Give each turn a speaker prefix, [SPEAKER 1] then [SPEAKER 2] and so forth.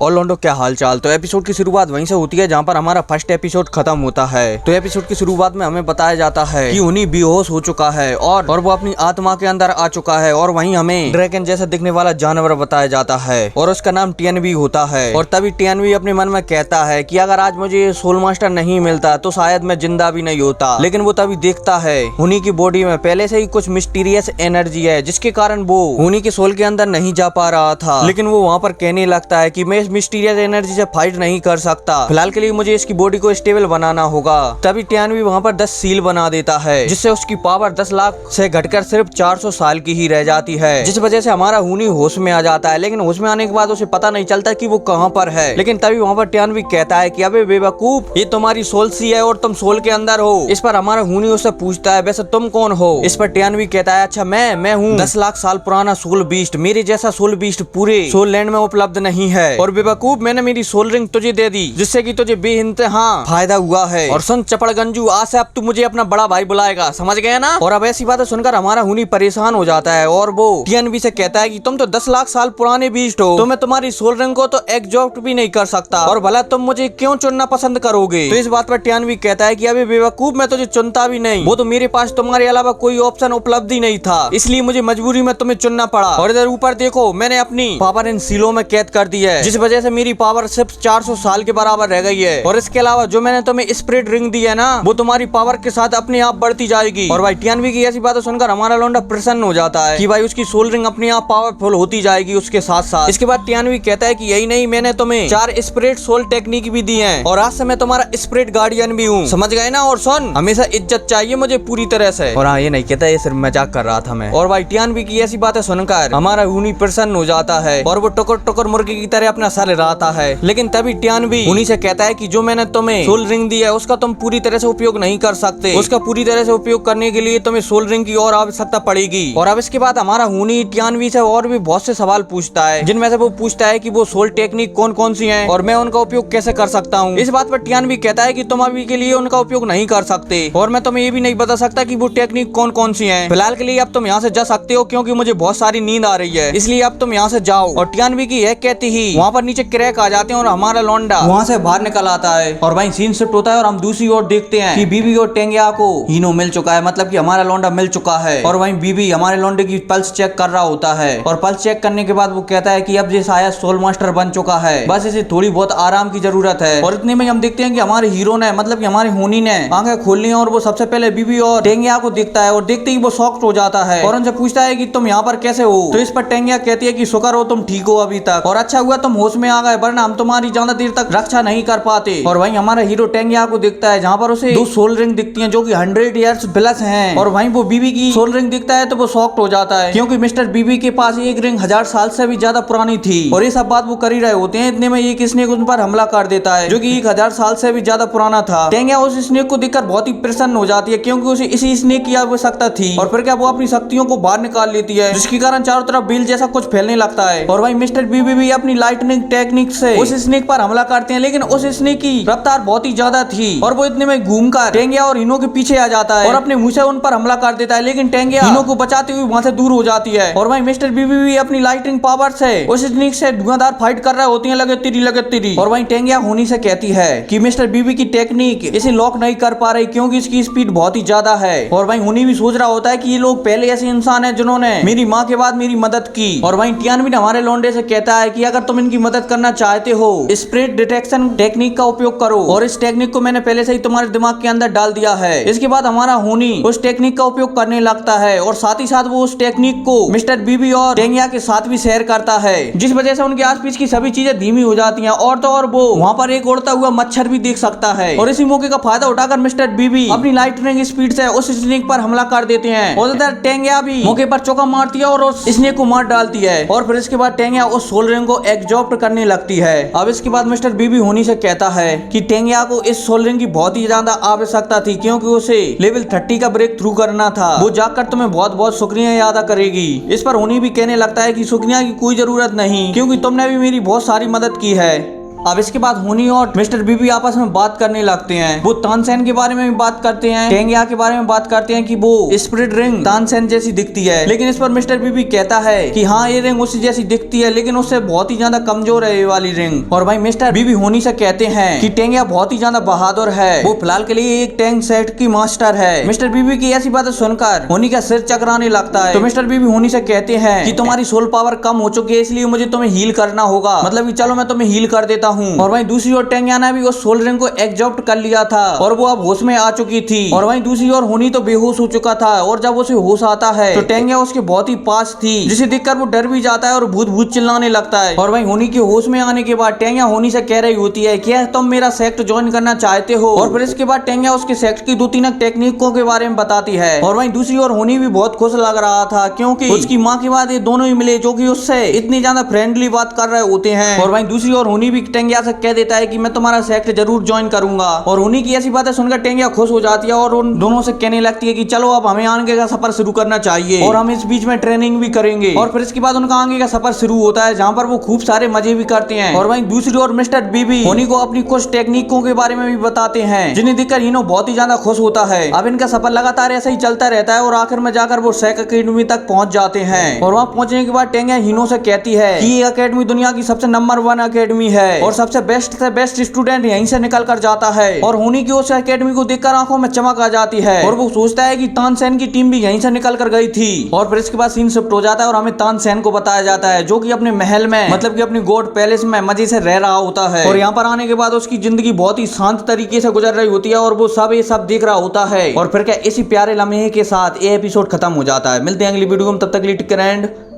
[SPEAKER 1] और लोंडो क्या हाल चाल। तो एपिसोड की शुरुआत वहीं से होती है जहाँ पर हमारा फर्स्ट एपिसोड खत्म होता है। तो एपिसोड की शुरुआत में हमें बताया जाता है कि उन्हीं बेहोश हो चुका है और वो अपनी आत्मा के अंदर आ चुका है और वहीं हमें ड्रैगन जैसा दिखने वाला जानवर बताया जाता है और उसका नाम टीएनवी होता है। और तभी टीएनवी अपने मन में कहता है कि अगर आज मुझे सोल मास्टर नहीं मिलता तो शायद मैं जिंदा भी नहीं होता। लेकिन वो तभी देखता है उन्हीं की बॉडी में पहले से ही कुछ मिस्टीरियस एनर्जी है जिसके कारण वो उन्हीं के सोल के अंदर नहीं जा पा रहा था। लेकिन वो वहाँ पर कहने लगता है कि मैं इस मिस्टीरियस एनर्जी से फाइट नहीं कर सकता, फिलहाल के लिए मुझे इसकी बॉडी को स्टेबल बनाना होगा। तभी टीएनवी वहाँ पर 10 सील बना देता है जिससे उसकी पावर 10 लाख से घटकर सिर्फ 400 साल की ही रह जाती है, जिस वजह से हमारा हुनी होश में आ जाता है। लेकिन होश में आने के बाद उसे पता नहीं चलता कि वो कहाँ पर है। लेकिन तभी वहाँ पर टीएनवी कहता है कि अबे बेवकूफ, ये तुम्हारी सोल सी है और तुम सोल के अंदर हो। इस पर हमारा हुनी उससे पूछता है वैसे तुम कौन हो। इस पर टीएनवी कहता है अच्छा मैं हूँ 10 लाख साल पुराना सोल बीस्ट, मेरे जैसा सोल बीस्ट पूरे सोल लैंड में उपलब्ध नहीं है। और बेवकूफ, मैंने मेरी सोल रिंग तुझे दे दी जिससे कि तुझे बेइंतहा फायदा हुआ है। और सुन चपड़गंजू, आज से अब तू मुझे अपना बड़ा भाई बुलाएगा, समझ गया ना। और अब ऐसी बातें सुनकर हमारा हुनी परेशान हो जाता है और वो टीएनवी से कहता है कि तुम तो 10 लाख साल पुराने बीस्ट हो, तो मैं तुम्हारी सोल रिंग को तो एग्जॉस्ट भी नहीं कर सकता और भला तुम मुझे क्यों चुनना पसंद करोगे। तो इस बात पर टीएनवी कहता है कि अबे बेवकूफ, मैं तुझे चुनता भी नहीं, वो तो मेरे पास तुम्हारे अलावा कोई ऑप्शन उपलब्ध ही नहीं था, इसलिए मुझे मजबूरी में तुम्हें चुनना पड़ा। और इधर ऊपर देखो, मैंने अपनी पावर इन सीलों में कैद कर दी है जिस वजह से मेरी पावर सिर्फ 400 साल के बराबर रह गई है। और इसके अलावा जो मैंने तुम्हें स्प्रिट रिंग दी है ना, वो तुम्हारी पावर के साथ अपने आप बढ़ती जाएगी। और भाई टीएनवी की ऐसी बातें सुनकर हमारा लौंडा प्रसन्न हो जाता है कि भाई उसकी सोल रिंग अपने आप पावरफुल होती जाएगी उसके साथ साथ। इसके बाद टीएनवी कहता है कि यही नहीं, मैंने तुम्हें 4 स्प्रिट सोल टेक्निक भी दी है और आज से मैं तुम्हारा स्प्रिट गार्डियन भी हूँ, समझ गए ना। और सुन, हमेशा इज्जत चाहिए मुझे पूरी तरह से। और हाँ, ये नहीं कहता, ये सिर्फ मजाक कर रहा था मैं। और भाई टीएनवी की ऐसी बातें सुनकर हमारा हुनी प्रसन्न हो जाता है और वो टुकर टुकर मुर्गी की तरह अपना सर हिलाता है। लेकिन तभी टीएनवी उन्हीं से कहता है कि जो मैंने तुम्हें सोल रिंग दी है उसका तुम पूरी तरह से उपयोग नहीं कर सकते, उसका पूरी तरह से उपयोग करने के लिए तुम्हें सोल रिंग की और आवश्यकता पड़ेगी। और अब इसके बाद हमारा हुनी टीएनवी से और भी बहुत से सवाल पूछता है जिनमें से वो पूछता है कि वो सोल टेक्निक कौन कौन सी है और मैं उनका उपयोग कैसे कर सकता हूँ। इस बात पर टीएनवी कहता है कि तुम अभी के लिए उनका उपयोग नहीं कर सकते और मैं तुम्हें ये भी नहीं बता सकता कि वो टेक्निक कौन कौन सी है। फिलहाल के लिए अब तुम यहाँ से जा सकते हो क्योंकि मुझे बहुत सारी नींद आ रही है, इसलिए अब तुम यहाँ से जाओ। और टीएनवी की यह कहती ही वहाँ पर नीचे क्रैक आ जाते हैं और हमारा लौंडा वहाँ से बाहर निकल आता है। और वहीं सीन शिफ्ट होता है और हम दूसरी ओर देखते हैं कि बीबी और टेंगिया को हीनो मिल चुका है, मतलब कि हमारा लौंडा मिल चुका है। और वहीं बीबी हमारे लौंडे की पल्स चेक कर रहा होता है और पल्स चेक करने के बाद वो कहता है कि अब ये शायद सोल मास्टर बन चुका है, बस इसे थोड़ी बहुत आराम की जरूरत है। और इतने में हम देखते हैं कि हमारे हीरो ने, मतलब कि हमारे हुनी ने आंखें खोल ली और वो सबसे पहले बीबी और टेंगिया को देखता है और देखते ही वो शॉक्ड हो जाता है और उनसे पूछता है कि तुम यहाँ पर कैसे हो। तो इस पर टेंगिया कहती है कि शुक्र हो तुम ठीक हो अभी तक, और अच्छा हुआ तुम होश में आ गए, वरना हम तुम्हारी ज्यादा देर तक रक्षा नहीं कर पाते। और वहीं हमारा हीरो टेंगिया को देखता है जहाँ पर उसे 2 सोल रिंग दिखती हैं जो कि 100 इयर्स प्लस हैं। और वहीं वो बीबी की सोल रिंग दिखता है तो वो शॉक्ड हो जाता है क्योंकि मिस्टर बीबी के पास एक रिंग 1000 साल से भी ज्यादा पुरानी थी। और ये सब बात वो कर ही रहे होते हैं, इतने में एक स्नेक उन पर हमला कर देता है जो कि 1000 साल से भी ज्यादा पुराना था। टेंगिया उस स्नेक को देखकर बहुत ही प्रसन्न हो जाती है क्योंकि उसे इसी स्नेक की आवश्यकता थी। और फिर क्या वो अपनी शक्तियों को बाहर निकाल लेती है जिसके कारण चारों तरफ बिल जैसा कुछ फैलने लगता है। और वहीं मिस्टर बीबी भी अपनी लाइटनिंग टेक्निक से उस स्नेक पर हमला करते हैं, लेकिन उस स्नेक की रफ्तार बहुत ही ज्यादा थी और वो इतने में घूमकर टेंगिया और हीनो के पीछे आ जाता है और अपने मुंह से उन पर हमला कर देता है। लेकिन टेंगिया हीनो को बचाते हुए वहां से दूर हो जाती है। और वहीं मिस्टर बीबी भी अपनी लाइटनिंग पावर से उस स्नेक से धुआंधार फाइट कर रहे होती है, लगे तिरी। और वहीं टेंगिया हुनी से कहती है कि मिस्टर बीबी की टेक्निक इसे लॉक नहीं कर पा रही क्योंकि इसकी स्पीड बहुत ही ज्यादा है। और वहीं हुनी भी सोच रहा होता है कि ये लोग पहले ऐसे इंसान है जिन्होंने मेरी माँ के बाद मेरी मदद की। और वहीं टीएनवी हमारे लौंडे से कहता है कि अगर तुम इनकी मदद करना चाहते हो स्प्रिट डिटेक्शन टेक्निक का उपयोग करो, और इस टेक्निक को मैंने पहले से ही तुम्हारे दिमाग के अंदर डाल दिया है। इसके बाद हमारा हुनी उस टेक्निक का उपयोग करने लगता है और साथ ही साथ वो उस टेक्निक को मिस्टर बीबी और टेंगिया के साथ भी शेयर करता है जिस वजह से उनके आसपास की सभी चीजें धीमी हो जाती हैं। और तो और वो वहाँ पर एक उड़ता हुआ मच्छर भी देख सकता है। और इसी मौके का फायदा उठाकर मिस्टर बीबी अपनी लाइटनिंग स्पीड से उस स्नेक पर हमला कर देते हैं और इधर टेंगिया भी मौके पर चौका मारती है और उस स्नेक को मार डालती है। और फिर इसके बाद टेंगिया उस सोल रिंग को एग्जॉस्ट करने लगती है। अब इसके बाद मिस्टर बीबी होनी से कहता है कि टेंगिया को इस सोल रिंग की बहुत ही ज्यादा आवश्यकता थी क्योंकि उसे लेवल 30 का ब्रेक थ्रू करना था। वो जाकर तुम्हें बहुत बहुत शुक्रिया अदा करेगी। इस पर होनी भी कहने लगता है कि शुक्रिया की कोई जरूरत नहीं क्योंकि तुमने भी मेरी बहुत सारी मदद की है। अब इसके बाद होनी और मिस्टर बीबी आपस में बात करने लगते हैं। वो तानसेन के बारे में भी बात करते हैं, टेंगिया के बारे में बात करते हैं कि वो स्पिरिट रिंग तानसेन जैसी दिखती है, लेकिन इस पर मिस्टर बीबी कहता है कि हाँ ये रिंग उसी जैसी दिखती है, लेकिन उससे बहुत ही ज्यादा कमजोर है ये वाली रिंग। और भाई मिस्टर बीबी होनी से कहते हैं कि टेंगिया बहुत ही ज्यादा बहादुर है, वो फिलहाल के लिए एक टैंक सेट की मास्टर है। मिस्टर बीबी की ऐसी बातें सुनकर होनी का सिर चकराने लगता है। तो मिस्टर बीबी होनी से कहते हैं कि तुम्हारी सोल पावर कम हो चुकी है, इसलिए मुझे तुम्हें हील करना होगा, मतलब कि चलो मैं तुम्हें हील कर देता हूँ। और वहीं दूसरी ओर टेंगिया ने भी उस सोल रिंग को एग्जॉर्ट कर लिया था और वो अब होश में आ चुकी थी। और वहीं दूसरी ओर होनी तो बेहोश हो चुका था, और जब उसे होश आता है तो टेंगिया उसके बहुत ही पास थी, जिसे देखकर वो डर भी जाता है और भूत भूत चिल्लाने लगता है। और वहीं होनी के होश में आने के बाद टेंगिया होनी से कह रही होती है कि तुम मेरा सेक्ट ज्वाइन करना चाहते हो। और फिर इसके बाद टेंगिया उसके सेक्ट की 2-3 टेक्निकों के बारे में बताती है। और वहीं दूसरी ओर होनी भी बहुत खुश लग रहा था, क्योंकि उसकी माँ के बाद ये दोनों ही मिले जो कि उससे इतनी ज्यादा फ्रेंडली बात कर रहे होते हैं। और वहीं दूसरी ओर होनी भी टेंगिया से कह देता है कि मैं तुम्हारा सेक्ट जरूर ज्वाइन करूंगा। और होनी की ऐसी बातें सुनकर टेंगिया खुश हो जाती है और उन दोनों से कहने लगती है कि चलो अब हमें आगे का सफर शुरू करना चाहिए और हम इस बीच में ट्रेनिंग भी करेंगे। और फिर इसके बाद उनका आगे का सफर शुरू होता है, जहाँ पर वो खूब सारे मजे भी करते हैं। और वहीं दूसरी ओर मिस्टर बीबी होनी को अपनी कुछ टेक्निकों के बारे में भी बताते हैं, जिन्हें देखकर हीनो बहुत ही ज्यादा खुश होता है। अब इनका सफर लगातार ऐसा ही चलता रहता है और आखिर में जाकर वो सेक अकेडमी तक पहुंच जाते हैं। और वहां पहुंचने के बाद टेंगिया हीनो से कहती है कि ये अकेडमी दुनिया की सबसे नंबर 1 अकेडमी है और सबसे बेस्ट स्टूडेंट यहीं से निकल कर जाता है। और होनी की उस अकेडमी को देखकर आंखों में चमक आ जाती है और वो सोचता है कि तानसेन की टीम भी यहीं से निकल कर गई थी। और फिर इसके बाद सीन शिफ्ट हो जाता है और हमें तानसेन को बताया जाता है, जो कि अपने महल में मतलब कि अपनी गॉड पैलेस में मजे से रह रहा होता है। और यहाँ पर आने के बाद उसकी जिंदगी बहुत ही शांत तरीके से गुजर रही होती है और वो सब ये सब देख रहा होता है। और फिर क्या इसी प्यारे लम्हे के साथ ये एपिसोड खत्म हो जाता है। मिलते हैं अगली वीडियो में, तब तक के लिए टेक केयर एंड